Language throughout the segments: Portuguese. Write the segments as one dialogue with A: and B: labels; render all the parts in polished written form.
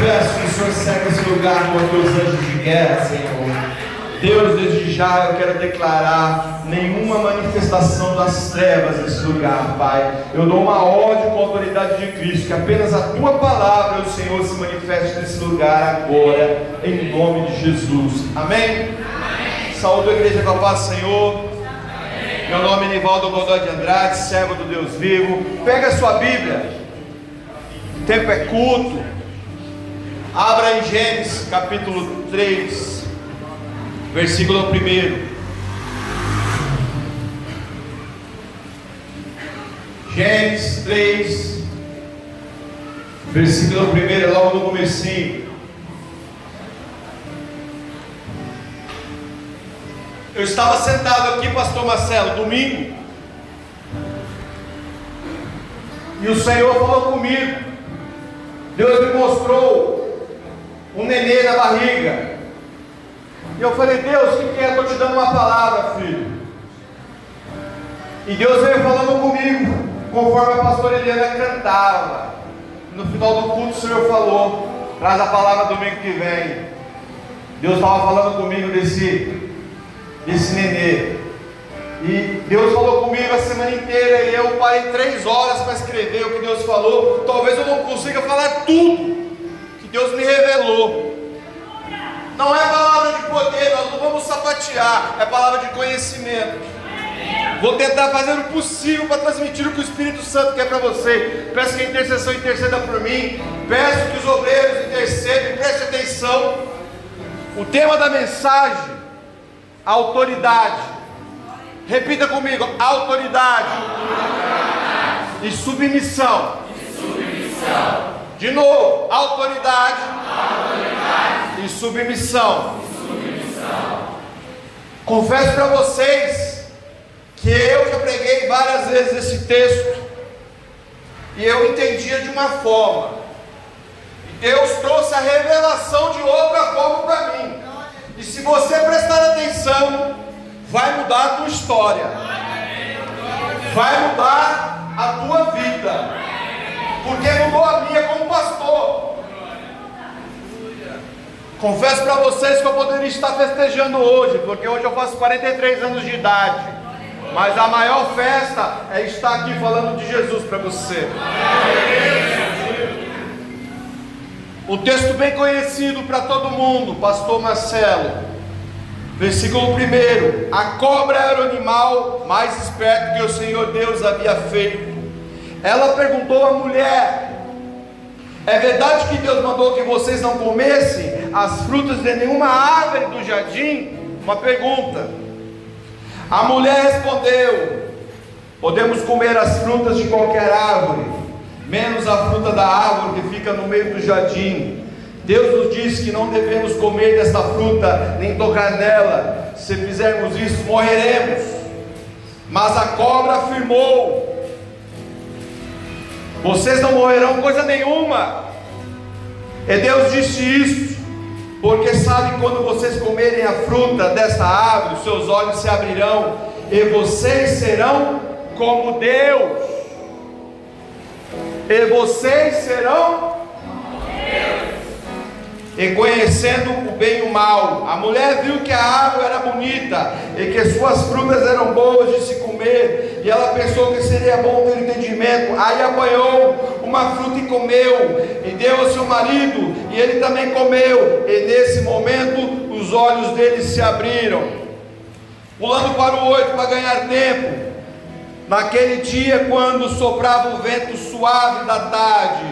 A: peço que o Senhor segue esse lugar com os teus anjos de guerra, Senhor. Deus, desde já eu quero declarar nenhuma manifestação das trevas nesse lugar, Pai. Eu dou uma ordem com a autoridade de Cristo, que apenas a Tua palavra, o Senhor, se manifeste nesse lugar agora, em nome de Jesus. Amém? Amém. Saúde a igreja com a paz do Senhor. Amém. Meu nome é Nivaldo Godoy de Andrade, servo do Deus vivo. Pega a sua Bíblia, o tempo é culto. Abra em Gênesis capítulo 3, versículo 1. Gênesis 3, versículo 1, é logo no comecinho. Eu estava sentado aqui, pastor Marcelo, domingo, e o Senhor falou comigo. Deus me mostrou um nenê na barriga. E eu falei: Deus, o que é? Estou te dando uma palavra, filho. E Deus veio falando comigo, conforme a pastora Eliana cantava. No final do culto o Senhor falou: traz a palavra domingo que vem. Deus estava falando comigo desse nenê. E Deus falou comigo a semana inteira. E eu parei 3 horas para escrever o que Deus falou. Talvez eu não consiga falar tudo que Deus me revelou. Não é palavra de poder, nós não vamos sapatear, é palavra de conhecimento. Vou tentar fazer o possível para transmitir o que o Espírito Santo quer para você. Peço que a intercessão interceda por mim. Peço que os obreiros intercedam. Preste atenção. O tema da mensagem: autoridade. Repita comigo: autoridade e submissão. De novo: autoridade e submissão. Confesso para vocês que eu já preguei várias vezes esse texto e eu entendia de uma forma, e Deus trouxe a revelação de outra forma para mim. E se você prestar atenção, vai mudar a tua história, vai mudar a tua vida, porque mudou a minha como pastor. Confesso para vocês que eu poderia estar festejando hoje, porque hoje eu faço 43 anos de idade, mas a maior festa é estar aqui falando de Jesus para você. Um texto bem conhecido para todo mundo, pastor Marcelo. Versículo 1: a cobra era o animal mais esperto que o Senhor Deus havia feito. Ela perguntou à mulher: é verdade que Deus mandou que vocês não comessem as frutas de nenhuma árvore do jardim? Uma pergunta. A mulher respondeu: podemos comer as frutas de qualquer árvore, menos a fruta da árvore que fica no meio do jardim. Deus nos disse que não devemos comer desta fruta, nem tocar nela. Se fizermos isso, morreremos. Mas a cobra afirmou: vocês não morrerão coisa nenhuma. E Deus disse isso porque sabe, quando vocês comerem a fruta desta árvore, seus olhos se abrirão e vocês serão como Deus. E vocês serão como Deus, e conhecendo o bem e o mal. A mulher viu que a árvore era bonita e que suas frutas eram boas de se comer, e ela pensou que seria bom ter entendimento. Aí apanhou uma fruta e comeu, e deu ao seu marido, e ele também comeu. E nesse momento os olhos dele se abriram. Pulando para o 8 para ganhar tempo. Naquele dia, quando soprava o vento suave da tarde,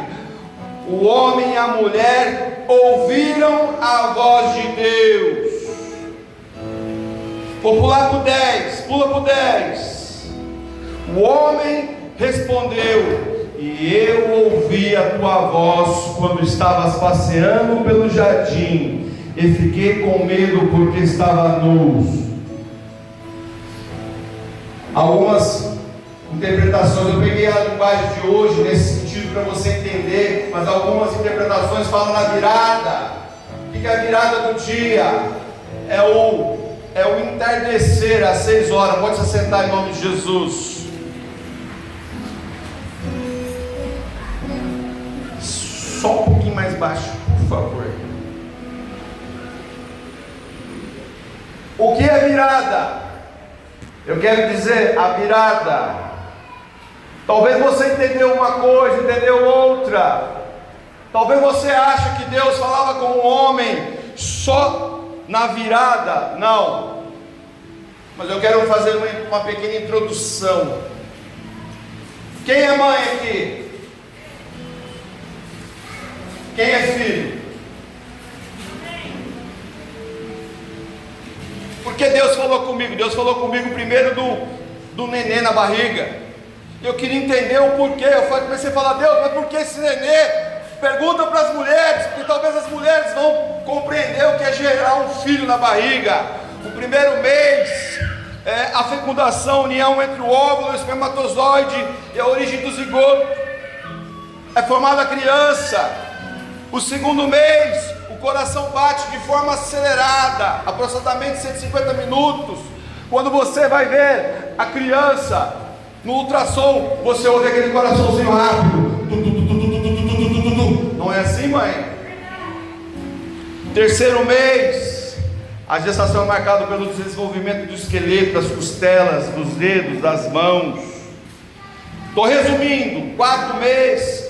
A: o homem e a mulher ouviram a voz de Deus. Vou pular para o 10, pula para o 10. O homem respondeu: e eu ouvi a tua voz quando estavas passeando pelo jardim, e fiquei com medo porque estava nu. Algumas interpretações, eu peguei a linguagem de hoje nesse sentido para você entender, mas algumas interpretações falam na virada. O que é a virada do dia? É o entardecer às 6 horas. Pode se sentar em nome de Jesus. Só um pouquinho mais baixo. favor. O que é virada? Eu quero dizer, a virada. Talvez você entendeu uma coisa, entendeu outra. Talvez você ache que Deus falava com o homem só na virada. Não. Mas eu quero fazer uma pequena introdução. Quem é mãe aqui? Quem é filho? Porque Deus falou comigo. Deus falou comigo primeiro do nenê na barriga. Eu queria entender o porquê. Eu comecei a falar, Deus, mas por que esse nenê? Pergunta para as mulheres, porque talvez as mulheres vão compreender o que é gerar um filho na barriga. O primeiro mês é a fecundação, a união entre o óvulo e o espermatozoide, e a origem do zigoto. É formada a criança. O segundo mês, o coração bate de forma acelerada, aproximadamente 150 minutos. Quando você vai ver a criança no ultrassom, você ouve aquele coraçãozinho rápido. Não é assim, mãe? Terceiro mês, a gestação é marcada pelo desenvolvimento do esqueleto, das costelas, dos dedos, das mãos. Estou resumindo. Quarto mês,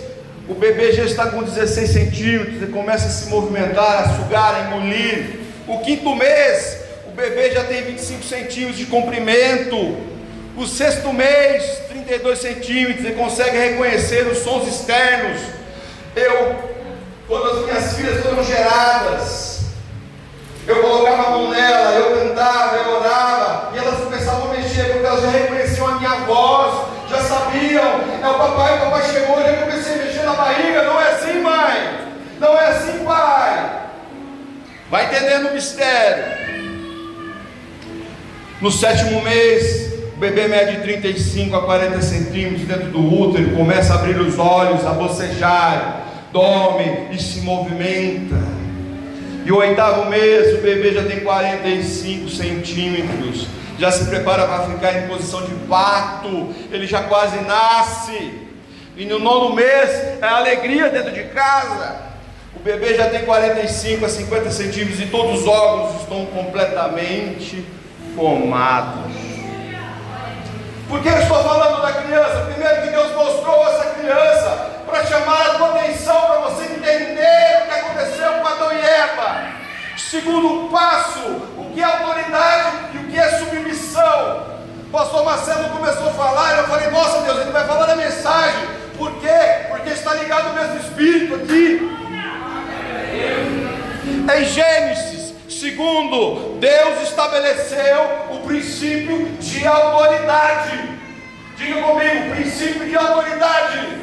A: o bebê já está com 16 centímetros e começa a se movimentar, a sugar, a engolir. O quinto mês, o bebê já tem 25 centímetros de comprimento. O sexto mês, 32 centímetros, e consegue reconhecer os sons externos. Quando as minhas filhas foram geradas, eu colocava a mão nela, eu cantava, eu orava, e elas começavam a mexer, porque elas já reconheciam a minha voz, já sabiam, é o papai chegou, eu já comecei a mexer na barriga. Não é assim, mãe? Não é assim, pai? Vai entendendo o mistério. No sétimo mês, o bebê mede 35 a 40 centímetros dentro do útero, começa a abrir os olhos, a bocejar, dorme e se movimenta. E o oitavo mês, o bebê já tem 45 centímetros, já se prepara para ficar em posição de parto, ele já quase nasce. E no nono mês, é alegria dentro de casa. O bebê já tem 45 a 50 centímetros e todos os órgãos estão completamente formados. Por que eu estou falando da criança? Primeiro, que Deus mostrou essa criança para chamar a tua atenção, para você entender o que aconteceu com Adão e Eva. Segundo passo, o que é autoridade e o que é submissão. O pastor Marcelo começou a falar, e eu falei, nossa Deus, ele vai falar da mensagem. Por quê? Porque está ligado ao mesmo Espírito aqui. Em Gênesis, segundo, Deus estabeleceu o princípio de autoridade. Diga comigo, princípio de autoridade.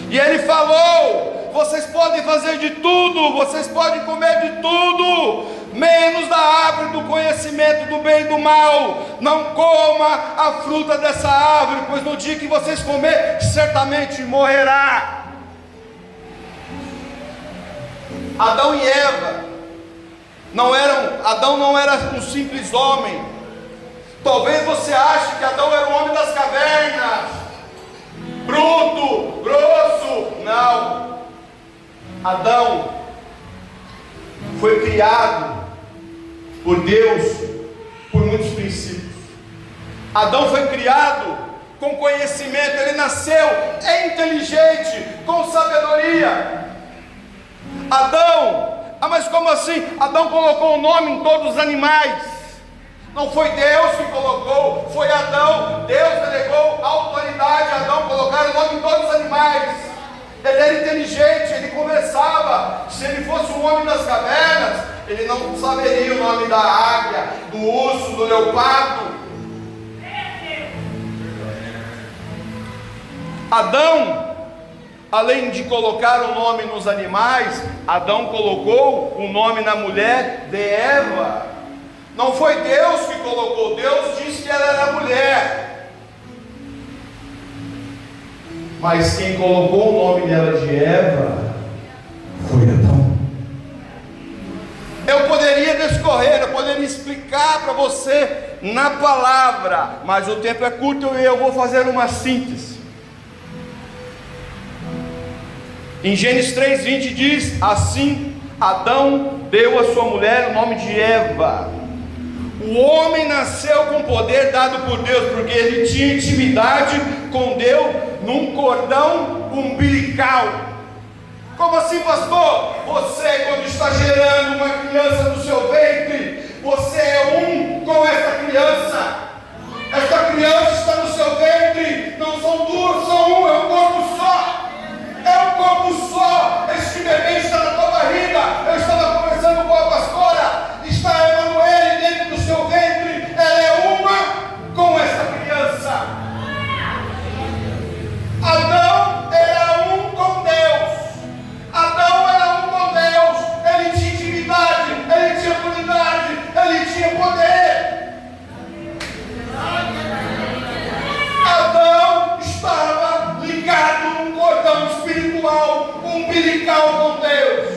A: E ele falou: vocês podem fazer de tudo, vocês podem comer de tudo, menos da árvore do conhecimento do bem e do mal. Não coma a fruta dessa árvore, pois no dia que vocês comer, certamente morrerá. Adão e Eva Adão não era um simples homem. Talvez você ache que Adão era um homem das cavernas, bruto, grosso. Não. Adão foi criado por Deus por muitos princípios. Adão foi criado com conhecimento, ele nasceu inteligente, com sabedoria. Adão, mas como assim? Adão colocou o nome em todos os animais. Não foi Deus que colocou, foi Adão. Deus delegou a autoridade a Adão colocar o nome em todos os animais. Ele era inteligente, ele conversava. Se ele fosse um homem das cavernas, ele não saberia o nome da águia, do urso, do leopardo. Adão, além de colocar o nome nos animais, Adão colocou o nome na mulher de Eva. Não foi Deus que colocou, Deus disse que ela era mulher. Mas quem colocou o nome dela de Eva foi Adão. Eu poderia discorrer, eu poderia explicar para você na palavra, mas o tempo é curto e eu vou fazer uma síntese. Em Gênesis 3:20 diz: assim Adão deu à sua mulher o nome de Eva. O homem nasceu com poder dado por Deus, porque ele tinha intimidade com Deus num cordão umbilical. Como assim, pastor? Você, quando está gerando uma criança no seu ventre, você é um com essa criança. Essa criança está no seu ventre, não são duas, são um, é um corpo só. É um corpo só. Este bebê está na tua barriga. Eu estava conversando com a pastora. Está Emanuele dentro do seu ventre. Ela é uma com essa criança. Adão era um com Deus. Adão era um com Deus. Ele tinha intimidade, ele tinha autoridade, ele tinha poder. Adão estava ligado num cordão espiritual, umbilical com Deus.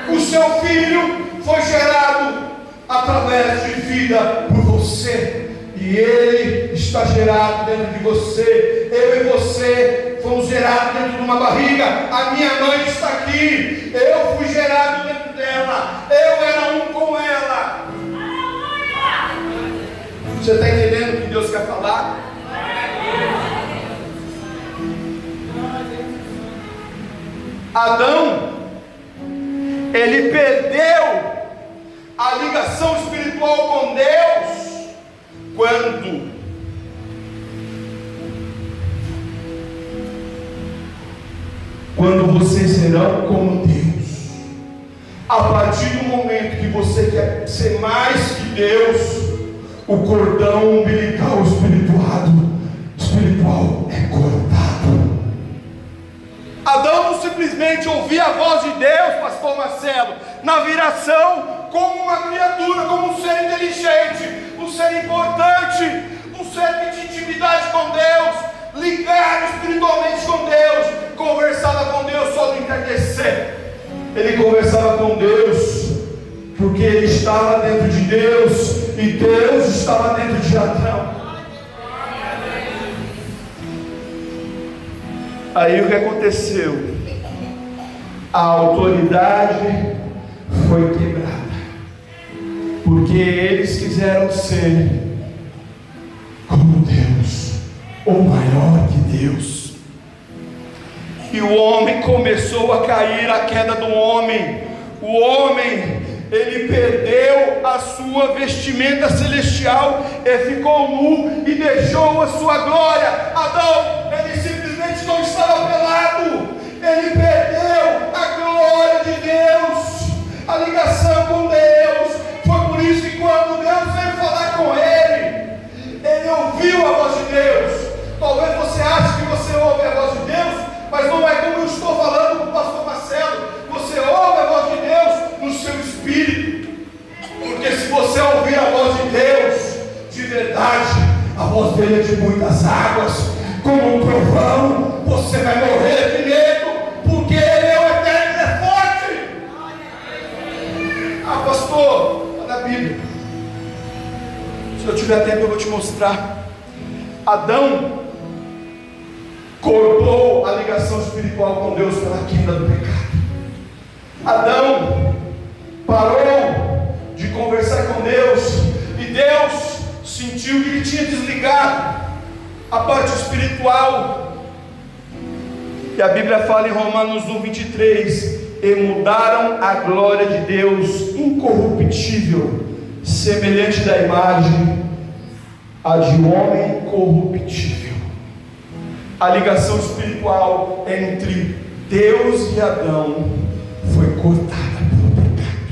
A: O seu filho foi gerado através de vida por você, e ele está gerado dentro de você. Eu e você fomos gerados dentro de uma barriga. A minha mãe está aqui, eu fui gerado dentro dela, eu era um com ela. Você está entendendo o que Deus quer falar? Adão, ele perdeu a ligação espiritual com Deus quando vocês serão como Deus. A partir do momento que você quer ser mais que Deus, o cordão umbilical espiritual é cortado. Adão não simplesmente ouvia a voz de Deus, pastor Marcelo, na viração, como uma criatura, como um ser inteligente, um ser importante, um ser que tinha intimidade com Deus, ligado espiritualmente com Deus, conversava com Deus só no entardecer. Ele conversava com Deus porque ele estava dentro de Deus e Deus estava dentro de Adão. Aí o que aconteceu? A autoridade foi quebrada, porque eles quiseram ser como Deus, ou maior que Deus. E o homem começou a cair, a queda do homem. O homem, ele perdeu a sua vestimenta celestial e ficou nu e deixou a sua glória. Adão, ele simplesmente não estava pelado, ele perdeu a glória de Deus, a ligação com Deus. Foi por isso que quando Deus veio falar com ele ouviu a voz de Deus. Talvez você ache que você ouve a voz de Deus, mas não é como eu estou falando com o pastor Marcelo. Você ouve a voz de Deus no seu espírito, porque se você ouvir a voz de Deus de verdade, a voz dele é de muitas águas, como um trovão. Você vai morrer de medo, porque ele é o eterno, ele é forte. Ah, pastor, está na Bíblia. Se eu tiver tempo eu vou te mostrar. Adão cortou a ligação espiritual com Deus pela queda do pecado. Adão parou de conversar com Deus, e Deus sentiu que ele tinha desligado a parte espiritual. E a Bíblia fala em Romanos 1:23: e mudaram a glória de Deus incorruptível, semelhante da imagem a de homem corruptível. A ligação espiritual entre Deus e Adão foi cortada pelo pecado.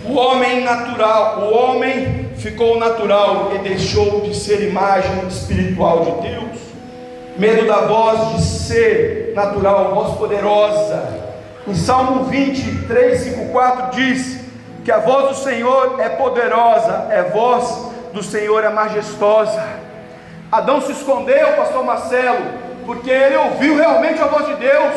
A: O homem natural, o homem ficou natural e deixou de ser imagem espiritual de Deus. Medo da voz de ser natural, voz poderosa. Em Salmo 23:5-4 diz que a voz do Senhor é poderosa, a voz do Senhor é majestosa. Adão se escondeu, pastor Marcelo, porque ele ouviu realmente a voz de Deus.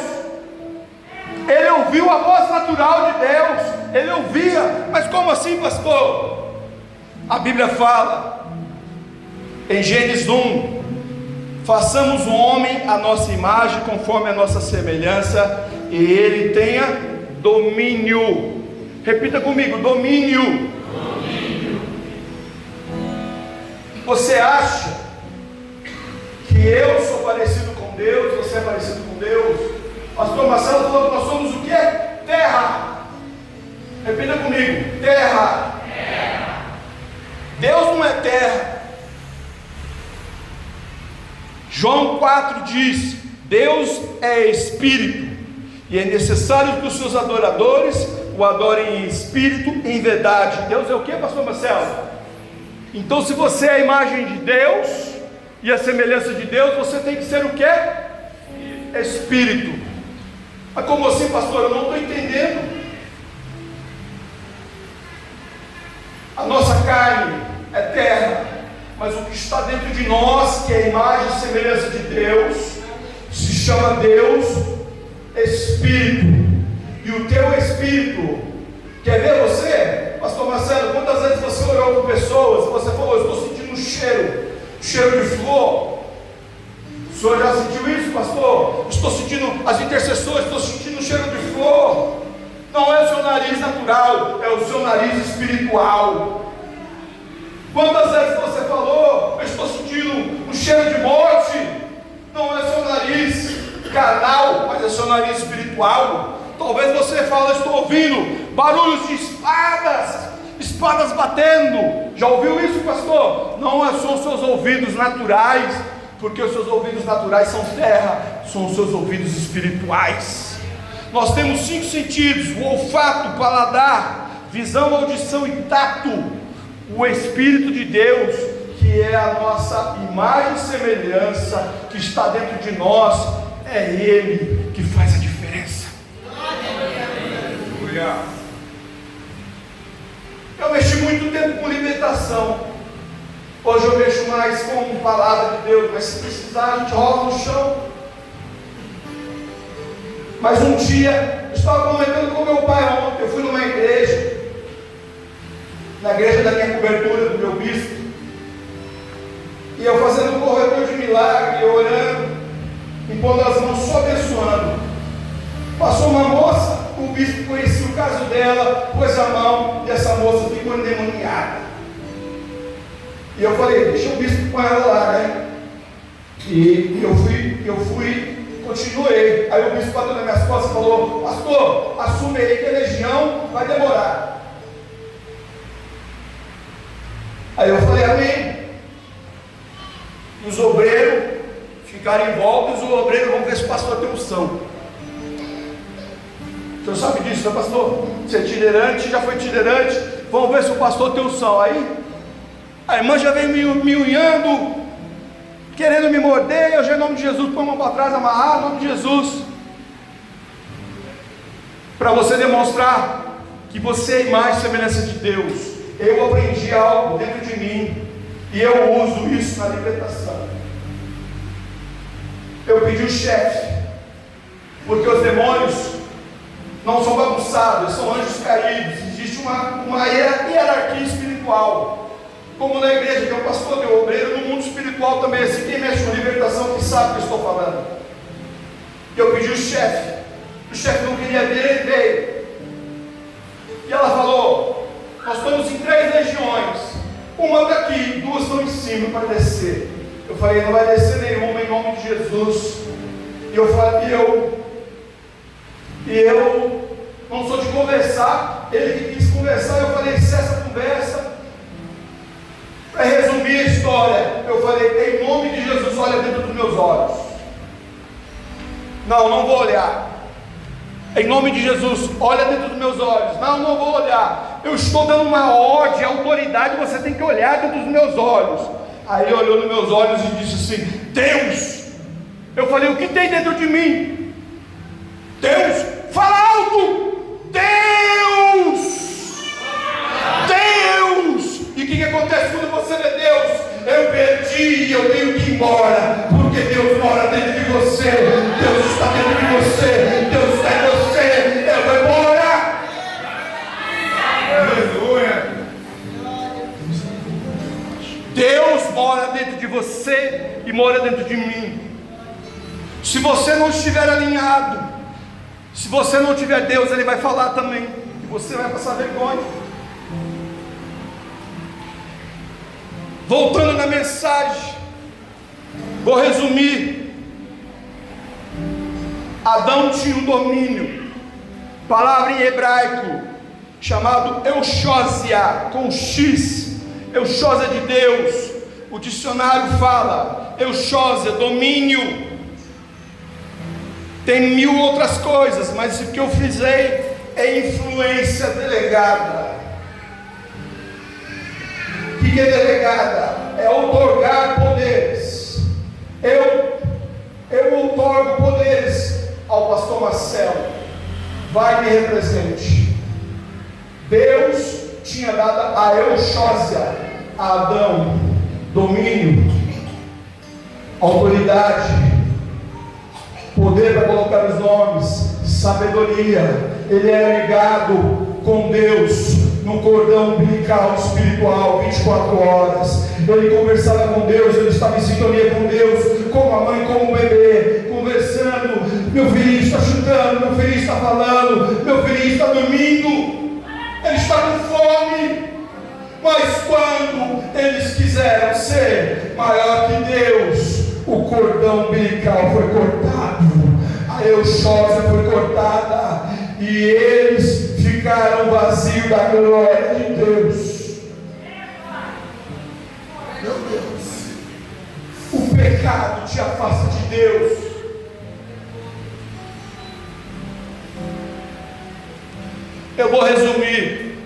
A: Ele ouviu a voz natural de Deus. Ele ouvia. Mas como assim, pastor? A Bíblia fala em Gênesis 1, façamos o homem à nossa imagem, conforme a nossa semelhança, e ele tenha domínio. Repita comigo: domínio. Você acha que eu sou parecido com Deus? Você é parecido com Deus? Pastor Marcelo falou que nós somos o quê? Terra. Repita comigo: terra. Deus não é terra. João 4 diz: Deus é Espírito, e é necessário que os seus adoradores o adorem em espírito e em verdade. Deus é o que, pastor Marcelo? Então, se você é a imagem de Deus e a semelhança de Deus, você tem que ser o que? Espírito. Mas como assim, pastor? Eu não estou entendendo. A nossa carne é terra, mas o que está dentro de nós, que é a imagem e semelhança de Deus, se chama Deus Espírito. E o teu Espírito quer ver você? Pastor Marcelo, quantas vezes você orou com pessoas e você falou: eu estou sentindo um cheiro de flor? O senhor já sentiu isso, pastor? Estou sentindo as intercessões, estou sentindo um cheiro de flor. Não é o seu nariz natural, é o seu nariz espiritual. Quantas vezes você falou: eu estou sentindo um cheiro de morte? Não é seu nariz carnal, mas é seu nariz espiritual. Talvez você fale: estou ouvindo barulhos de espadas batendo. Já ouviu isso, pastor? Não são os seus ouvidos naturais, porque os seus ouvidos naturais são terra, são os seus ouvidos espirituais. Nós temos 5 sentidos: o olfato, o paladar, visão, audição e tato. O Espírito de Deus, que é a nossa imagem e semelhança, que está dentro de nós, é Ele que faz a diferença. Eu mexi muito tempo com libertação. Hoje eu mexo mais com palavra de Deus. Mas se precisar, a gente rola no chão. Mas um dia, eu estava comentando com meu pai ontem. Eu fui numa igreja, na igreja da minha cobertura, do meu bispo, e eu fazendo um corredor de milagre, orando, impondo as mãos, só abençoando. Passou uma moça, o bispo conhecia o caso dela, pôs a mão e essa moça ficou endemoniada. E eu falei: deixa o bispo com ela lá, né? E eu fui, continuei. Aí o bispo bateu nas minhas costas e falou: pastor, assume aí que a legião vai demorar. Aí eu falei: amém. E os obreiros ficaram em volta, e os obreiros vão ver se o pastor tem unção. O senhor sabe disso, né, pastor? Você é itinerante, já foi itinerante. Vamos ver se o pastor tem unção. Aí a irmã já veio me unhando, querendo me morder. Eu já, em nome de Jesus, põe a mão para trás, amarrar, em nome de Jesus. Para você demonstrar que você é a imagem e semelhança de Deus. Eu aprendi algo dentro de mim, e eu uso isso na libertação. Eu pedi o chefe, porque os demônios não são bagunçados, são anjos caídos. Existe uma hierarquia espiritual. Como na igreja, que é o pastor, que é o obreiro, no mundo espiritual também. Assim, quem mexe com libertação, que sabe o que eu estou falando. Eu pedi o chefe não queria ver, ele veio. E ela falou: nós estamos em 3 regiões, uma está aqui, 2 estão em cima para descer. Eu falei: não vai descer nenhuma, em nome de Jesus. E eu falei: eu não sou de conversar, ele que quis conversar. Eu falei: cessa a conversa. Para resumir a história, eu falei: em nome de Jesus, olha dentro dos meus olhos. Não vou olhar. Em nome de Jesus, olha dentro dos meus olhos. Não vou olhar. Eu estou dando uma ordem, autoridade, você tem que olhar dentro dos meus olhos. Aí ele olhou nos meus olhos e disse assim: Deus. Eu falei: o que tem dentro de mim? Deus. Fala alto. Deus. E o que acontece quando você vê Deus? Eu perdi e eu tenho que ir embora, porque Deus mora dentro de você. Deus está dentro de você. Deus está em você. Eu vou embora. Aleluia. Deus
B: mora dentro de você e mora dentro de mim. Se você não estiver alinhado, se você não tiver Deus, Ele vai falar também, e você vai passar vergonha. Voltando na mensagem, vou resumir. Adão tinha um domínio, palavra em hebraico, chamado Euxósia, com X, Euxósia de Deus. O dicionário fala, Euxósia, domínio. Tem 1000 outras coisas, mas o que eu frisei é influência delegada. O que é delegada? É outorgar poderes. Eu outorgo poderes ao pastor Marcelo. Vai, me represente. Deus tinha dado a Euxósia, a Adão, domínio, autoridade, poder para colocar os nomes, sabedoria. Ele era ligado com Deus no cordão umbilical espiritual 24 horas. Ele conversava com Deus, ele estava em sintonia com Deus, como a mãe, como o bebê, conversando. Meu filhinho está chutando, meu filhinho está falando, meu filhinho está dormindo, ele está com fome. Mas quando eles quiseram ser maior que Deus, o cordão umbilical foi cortado, a Euxósia foi cortada, e eles ficaram vazios da glória de Deus. Meu Deus, o pecado te afasta de Deus. Eu vou resumir.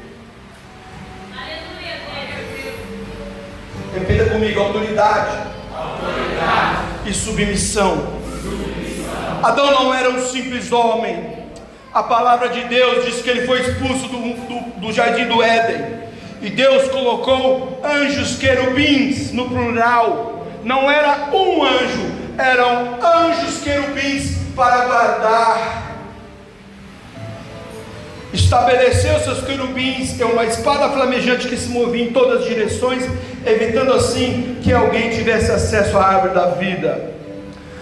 B: Repita comigo: autoridade e submissão. Adão não era um simples homem. A palavra de Deus diz que ele foi expulso do jardim do Éden, e Deus colocou anjos querubins no plural. Não era um anjo, eram anjos querubins para guardar. Estabeleceu seus querubins em uma espada flamejante que se movia em todas as direções, evitando assim que alguém tivesse acesso à árvore da vida.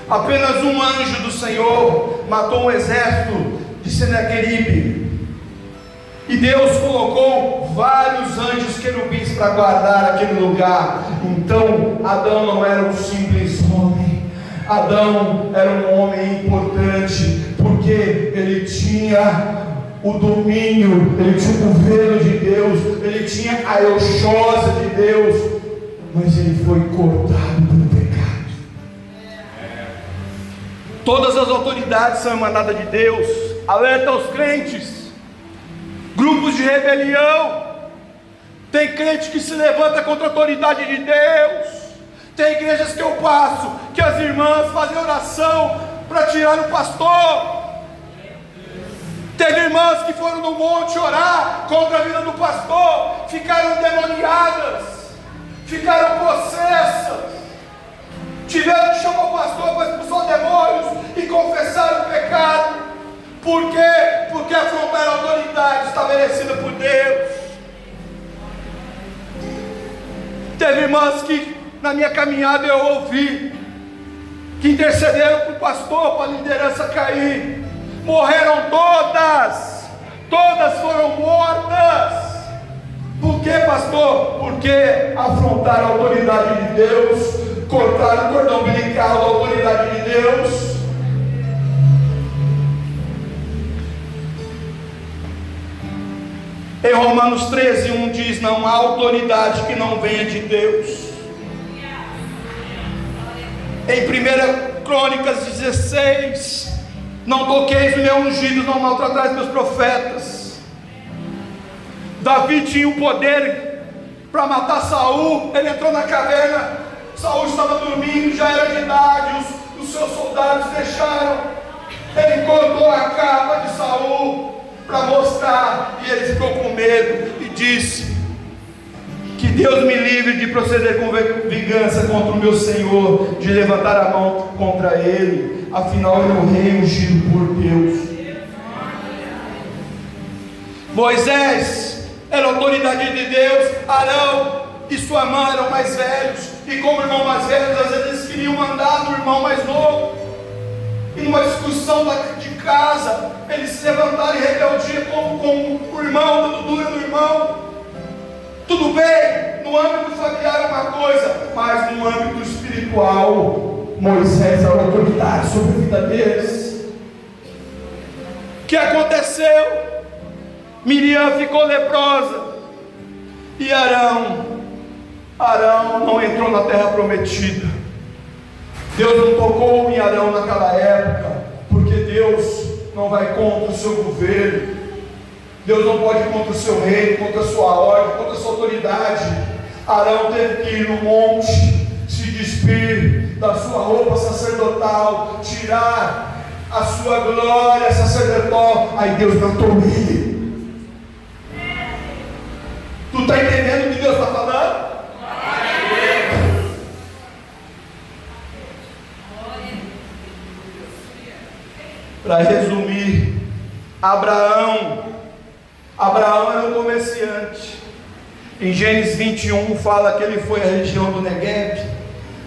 B: Apenas um anjo do Senhor matou um exército de Senaqueribe, e Deus colocou vários anjos querubins para guardar aquele lugar. Então Adão não era um simples homem. Adão era um homem importante, porque ele tinha o domínio, ele tinha o governo de Deus, ele tinha a Euxósia de Deus, mas ele foi cortado pelo pecado. Todas as autoridades são emanadas de Deus. Alerta aos crentes, grupos de rebelião. Tem crente que se levanta contra a autoridade de Deus. Tem igrejas que eu passo, que as irmãs fazem oração para tirar o pastor. Teve irmãs que foram no monte orar contra a vida do pastor, ficaram endemoniadas, ficaram possessas, tiveram que chamar o pastor para expulsar demônios e confessar o pecado. Por quê? Porque afrontaram a autoridade estabelecida por Deus. Teve irmãs que na minha caminhada eu ouvi, que intercederam para o pastor, para a liderança cair. Morreram todas foram mortas. Por quê, pastor? Porque afrontaram a autoridade de Deus, cortaram o cordão umbilical da autoridade de Deus. Em Romanos 13:1 diz: não há autoridade que não venha de Deus. Em 1 Crônicas 16: não toqueis o meu ungido, não maltratais meus profetas. Davi tinha o poder para matar Saul. Ele entrou na caverna, Saul estava dormindo, já era de idade, os seus soldados deixaram. Ele cortou a capa de Saul para mostrar, e ele ficou com medo e disse: que Deus me livre de proceder com vingança contra o meu Senhor, de levantar a mão contra ele, afinal ele é o rei ungido por Deus. Moisés era autoridade de Deus, Arão e sua irmã eram mais velhos, e como irmão mais velho, às vezes eles queriam mandar no irmão mais novo, e numa discussão de casa, eles se levantaram em rebeldia com o irmão, dando dura no irmão. Tudo bem, no âmbito familiar é uma coisa, mas no âmbito espiritual, Moisés era autoridade sobre a vida deles. O que aconteceu? Miriam ficou leprosa, e Arão não entrou na terra prometida. Deus não tocou em Arão naquela época, porque Deus não vai contra o seu governo, Deus não pode ir contra o seu reino, contra a sua ordem, contra a sua autoridade. Arão teve que ir no monte, se despir da sua roupa sacerdotal, tirar a sua glória sacerdotal. Aí Deus matou ele. Tu está entendendo o que Deus está falando? Para resumir, Abraão era um comerciante. Em Gênesis 21 fala que ele foi à região do Negueb,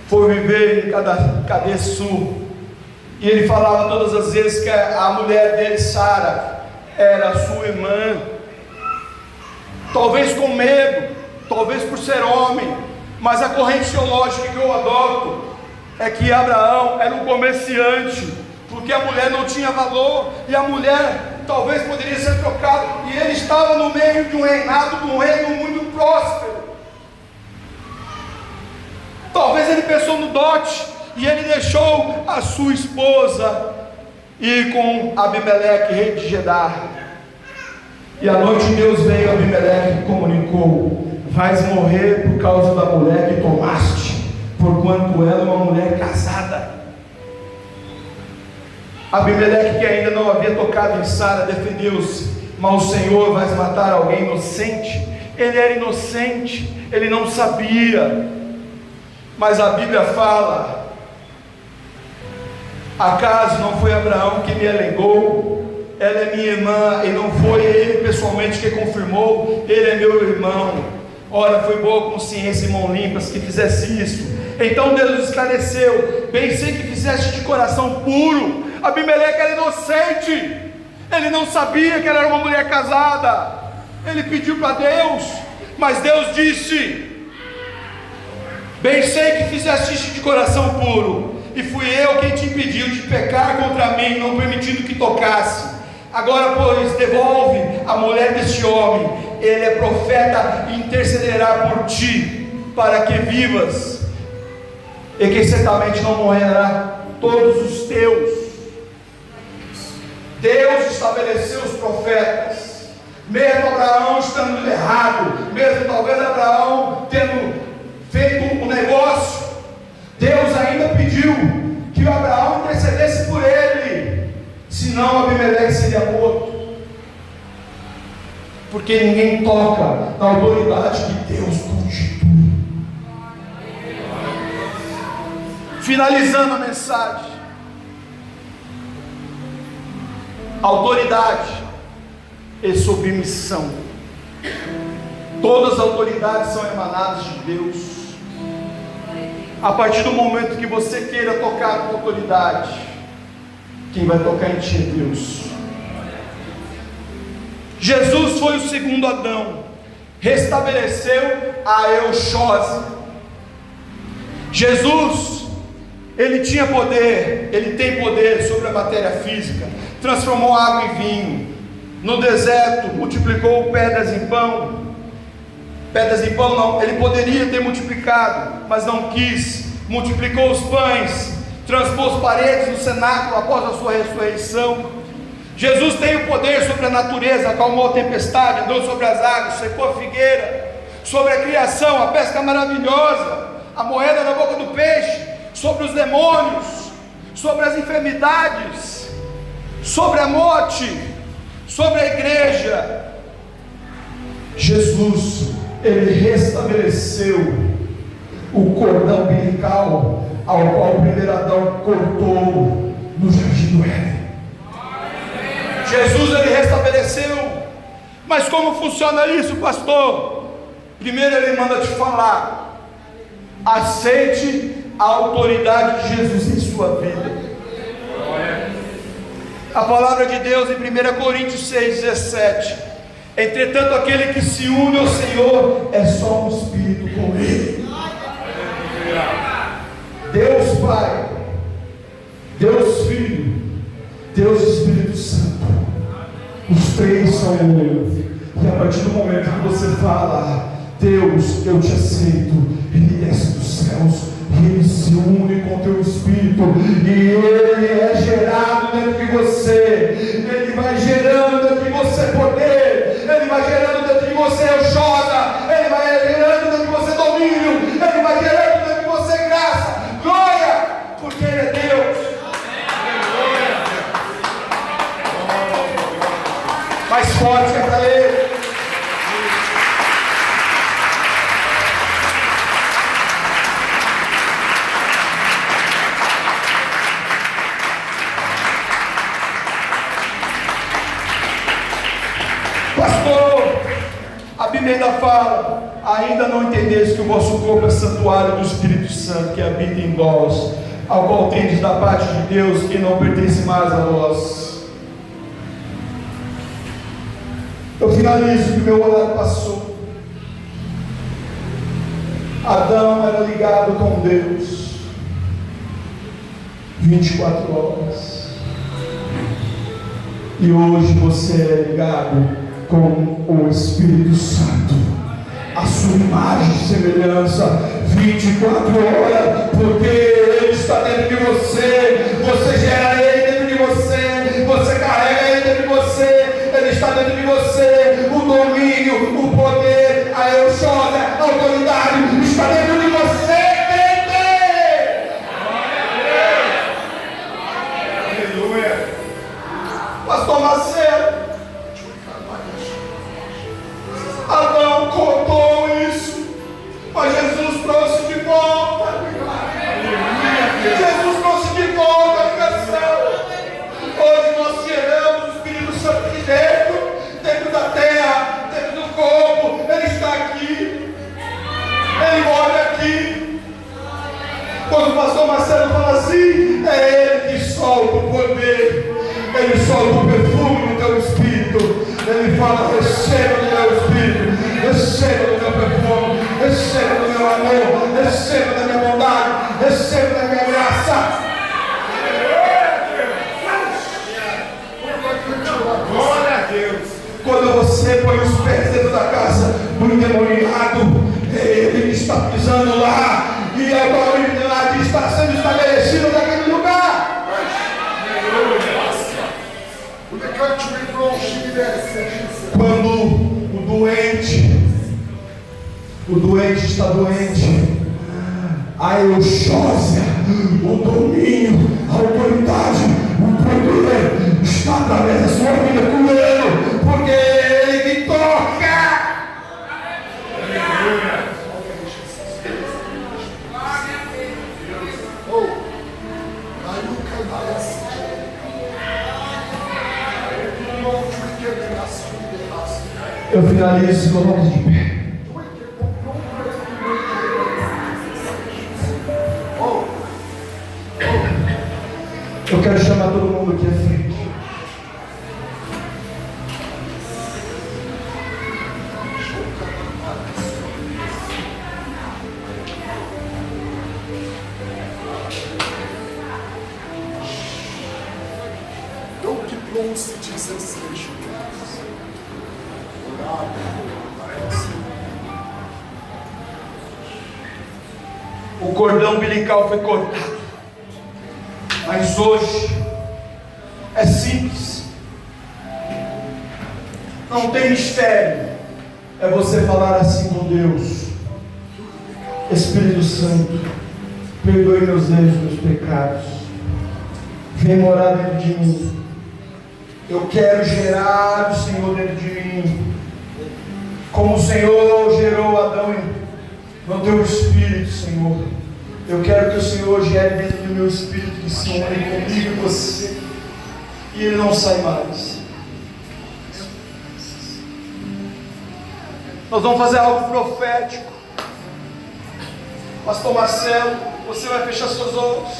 B: foi viver em Cadesul, e ele falava todas as vezes que a mulher dele, Sara, era sua irmã. Talvez com medo, talvez por ser homem, mas a corrente teológica que eu adoto é que Abraão era um comerciante, porque a mulher não tinha valor, e a mulher talvez poderia ser trocada, e ele estava no meio de um reinado, de um reino muito próspero. Talvez ele pensou no dote, e ele deixou a sua esposa ir com Abimeleque, rei de Gedar. E à noite Deus veio a Abimeleque e comunicou: vais morrer por causa da mulher que tomaste, porquanto ela é uma mulher casada. Abimeleque, que ainda não havia tocado em Sara, defendeu-se: mas o Senhor vai matar alguém inocente. Ele era inocente, ele não sabia. Mas a Bíblia fala: acaso não foi Abraão que me alegou? Ela é minha irmã, e não foi ele pessoalmente que confirmou? Ele é meu irmão. Ora, foi boa consciência e mão limpas que fizesse isso. Então Deus esclareceu: bem sei que fizeste de coração puro. Abimeleque era inocente, ele não sabia que ela era uma mulher casada. Ele pediu para Deus, mas Deus disse: bem sei que fizeste de coração puro, e fui eu quem te impediu de pecar contra mim, não permitindo que tocasse. Agora, pois, devolve a mulher deste homem, ele é profeta e intercederá por ti, para que vivas, e que certamente não morrerá todos os teus. Deus estabeleceu os profetas, mesmo Abraão estando errado, mesmo talvez Abraão tendo feito um negócio, Deus ainda pediu que Abraão intercedesse por ele, senão Abimeleque seria morto, porque ninguém toca na autoridade que Deus constitui. Finalizando a mensagem: autoridade e submissão. Todas as autoridades são emanadas de Deus. A partir do momento que você queira tocar com autoridade, quem vai tocar em ti é Deus. Jesus foi o segundo Adão, restabeleceu a euxose. Jesus, ele tinha poder, ele tem poder sobre a matéria física. Transformou água em vinho, no deserto multiplicou pedras em pão. Pedras em pão não, ele poderia ter multiplicado, mas não quis. Multiplicou os pães, transpôs paredes no cenáculo após a sua ressurreição. Jesus tem o poder sobre a natureza, acalmou a tempestade, andou sobre as águas, secou a figueira, sobre a criação, a pesca maravilhosa, a moeda na boca do peixe, sobre os demônios, sobre as enfermidades, sobre a morte, sobre a igreja. Jesus, ele restabeleceu o cordão umbilical ao qual o primeiro Adão cortou no jardim do Éden. Jesus, ele restabeleceu. Mas como funciona isso, pastor? Primeiro ele manda te falar: aceite a autoridade de Jesus em sua vida. A palavra de Deus em 1 Coríntios 6,17: entretanto aquele que se une ao Senhor é só um espírito com Ele. Deus Pai, Deus Filho, Deus Espírito Santo, os três são um. E a partir do momento que você fala: Deus, eu te aceito, Ele desce dos céus, e Ele se une com o teu espírito, e Ele é gerado dentro de você. Ele vai gerando dentro de você poder, Ele vai gerando dentro de você euchosa, Ele vai gerando dentro de você domínio, Ele vai gerando dentro de você graça. Glória, porque Ele é Deus. Mais forte é para Ele. Pastor, a Bíblia ainda fala: ainda não entendeis que o vosso corpo é santuário do Espírito Santo que habita em vós, ao qual tendes da parte de Deus, que não pertence mais a vós. Eu finalizo que meu horário passou. Adão era ligado com Deus 24 horas. E hoje você é ligado com o Espírito Santo, a sua imagem e semelhança, 24 horas, porque Ele está dentro de você. Você gera Ele dentro de você, você carrega Ele dentro de você, Ele está dentro de você. O domínio, o poder, a euchosa, a autoridade está dentro de você. Aleluia. Pastor Marcelo, Adão cortou isso, mas Jesus trouxe de volta. Jesus trouxe de volta a ligação. Hoje nós geramos o Espírito Santo aqui dentro da terra, dentro do corpo. Ele está aqui, Ele mora aqui. Quando o pastor Marcelo fala assim, é Ele que solta o poder, Ele solta o perfume no teu espírito. Ele fala: receba do meu espírito, receba do meu perfume, receba do meu amor, receba da minha bondade, receba da minha graça. Glória a Deus. Quando você põe os pés dentro da casa do endemoniado, ele está pisando lá, e a autoridade está sendo estabelecida naquele lugar. Quando o doente está doente, a euchósia, o domínio, a autoridade, o poder está através da sua vida curando, porque é Ele que toca. Eu finalizo, coloque de pé. Eu quero chamar todo mundo aqui à frente.
C: Don't keep long Jesus.
B: O cordão umbilical foi cortado, mas hoje é simples, não tem mistério. É você falar assim com Deus: Espírito Santo, perdoe meus erros, meus pecados, vem morar dentro de mim. Eu quero gerar o Senhor dentro de mim, como o Senhor gerou Adão no teu espírito, Senhor. Eu quero que o Senhor gere dentro do meu espírito, que se une comigo e você, e ele não sai mais. Nós vamos fazer algo profético. Pastor Marcelo, você vai fechar seus olhos.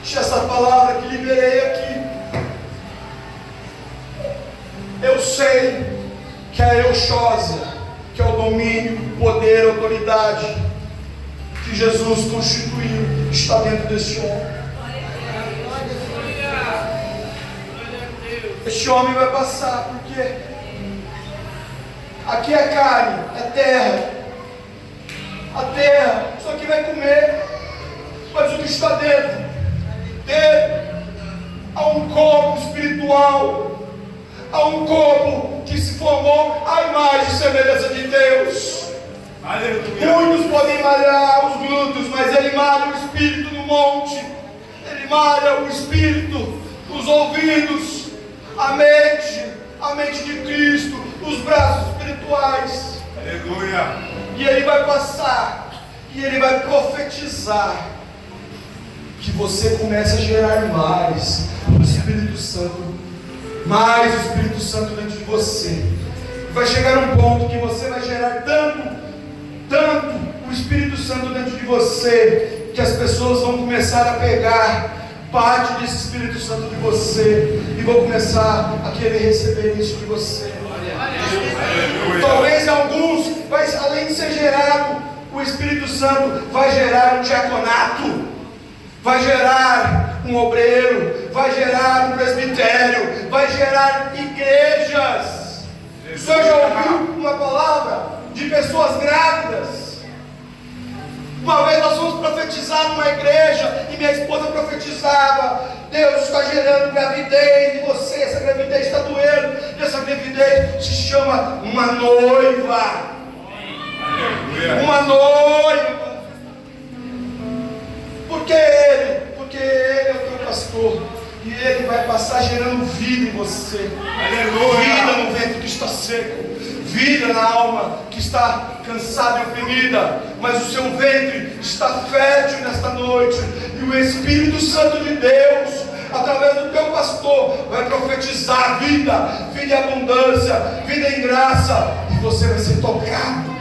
B: Deixa essa palavra que liberei aqui. Eu sei que a euxósia, que é o domínio, poder, autoridade que Jesus constituiu, está dentro deste homem. Este homem vai passar, porque aqui é carne, é terra. A terra, isso aqui vai comer, mas o que está dentro dele há um corpo espiritual, há um corpo que se formou à imagem e semelhança de Deus. Aleluia. Muitos podem malhar os glúteos, mas ele malha o espírito no monte, ele malha o espírito nos ouvidos, a mente de Cristo, os braços espirituais. Aleluia. E ele vai passar, e ele vai profetizar, que você comece a gerar mais o Espírito Santo, mais o Espírito Santo dentro de você. Vai chegar um ponto que você vai gerar tanto o Espírito Santo dentro de você, que as pessoas vão começar a pegar parte desse Espírito Santo de você, e vão começar a querer receber isso de você. Talvez alguns, mas além de ser gerado, o Espírito Santo vai gerar um diaconato, vai gerar um obreiro, vai gerar um presbitério, vai gerar igrejas. O senhor já ouviu uma palavra de pessoas grávidas? Uma vez nós fomos profetizar numa igreja, e minha esposa profetizava: Deus está gerando gravidez em você, essa gravidez está doendo, e essa gravidez se chama uma noiva. Uma noiva. Porque ele é o teu pastor, e ele vai passar gerando vida em você. Vida no ventre que está seco, vida na alma que está cansada e oprimida, mas o seu ventre está fértil nesta noite, e o Espírito Santo de Deus, através do teu pastor, vai profetizar vida em abundância, vida em graça, e você vai ser tocado.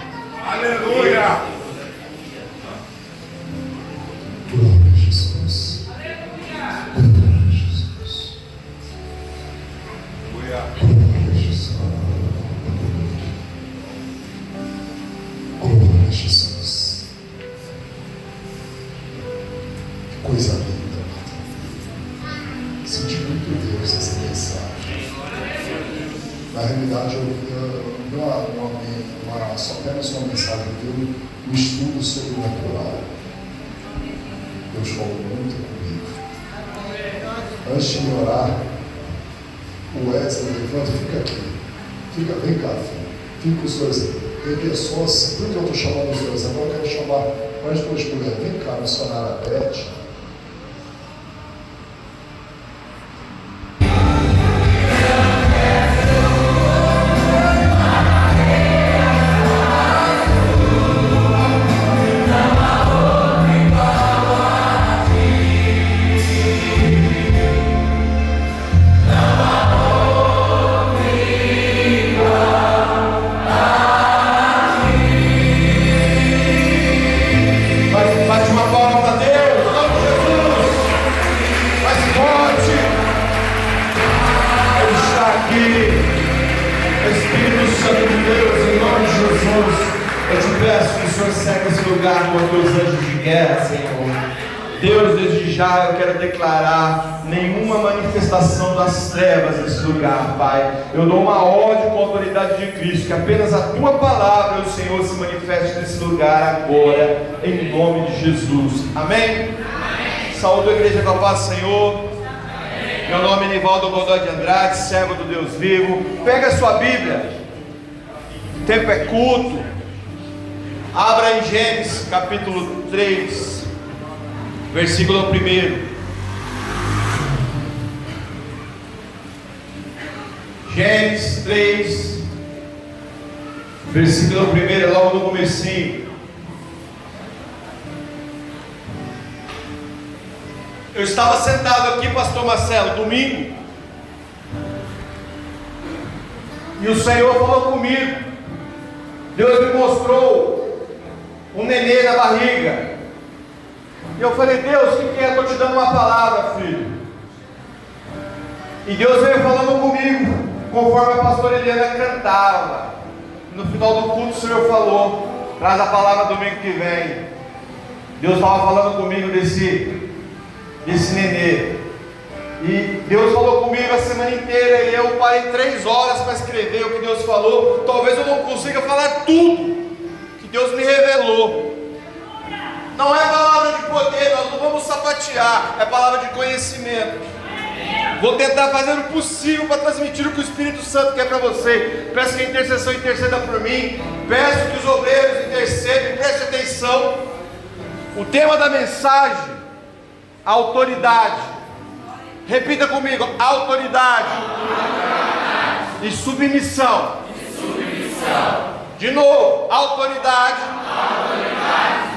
B: Aleluia!
C: Glória a Jesus. Glória a Jesus. Glória a Jesus. Glória a Jesus. Que coisa linda. Senti muito Deus essa mensagem. Na realidade, só apenas uma mensagem, um estudo sobrenatural. Deus falou muito comigo. Antes de orar, o Edson levanta, fica aqui. Vem cá, filho. Fica com os dois. Tem pessoas, por que eu estou chamando os dois? Agora eu quero chamar mais duas mulheres. Vem cá, missionária Beth.
B: Já eu quero declarar nenhuma manifestação das trevas nesse lugar, Pai. Eu dou uma ordem com a autoridade de Cristo, que apenas a tua palavra, o Senhor, se manifeste nesse lugar agora, em nome de Jesus. Amém? Saúde a igreja com a paz do Senhor. Amém. Meu nome é Nivaldo Godoy de Andrade, servo do Deus vivo. Pega a sua Bíblia, o tempo é culto. Abra em Gênesis capítulo 3. Versículo 1. Gênesis 3, versículo 1, é logo no comecinho. Eu estava sentado aqui, pastor Marcelo, domingo,
A: E o Senhor falou comigo. Deus me mostrou um nenê na barriga. E eu falei: Deus, o que é? Estou te dando uma palavra, filho. E Deus veio falando comigo, conforme a pastora Eliana cantava. No final do culto o Senhor falou: traz a palavra domingo que vem. Deus estava falando comigo desse nenê. E Deus falou comigo a semana inteira. E eu parei 3 horas para escrever o que Deus falou. Talvez eu não consiga falar tudo que Deus me revelou. Não é palavra de poder, nós não vamos sapatear. É palavra de conhecimento. Vou tentar fazer o possível para transmitir o que o Espírito Santo quer para você. Peço que a intercessão interceda por mim. Peço que os obreiros intercedam. Preste atenção. O tema da mensagem: autoridade. Repita comigo: autoridade e submissão. De novo: autoridade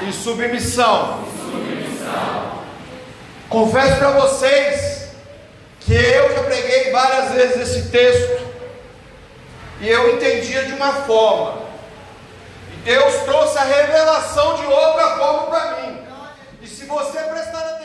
A: e submissão. Confesso para vocês que eu já preguei várias vezes esse texto e eu entendia de uma forma, e Deus trouxe a revelação de outra forma para mim. E se você prestar atenção,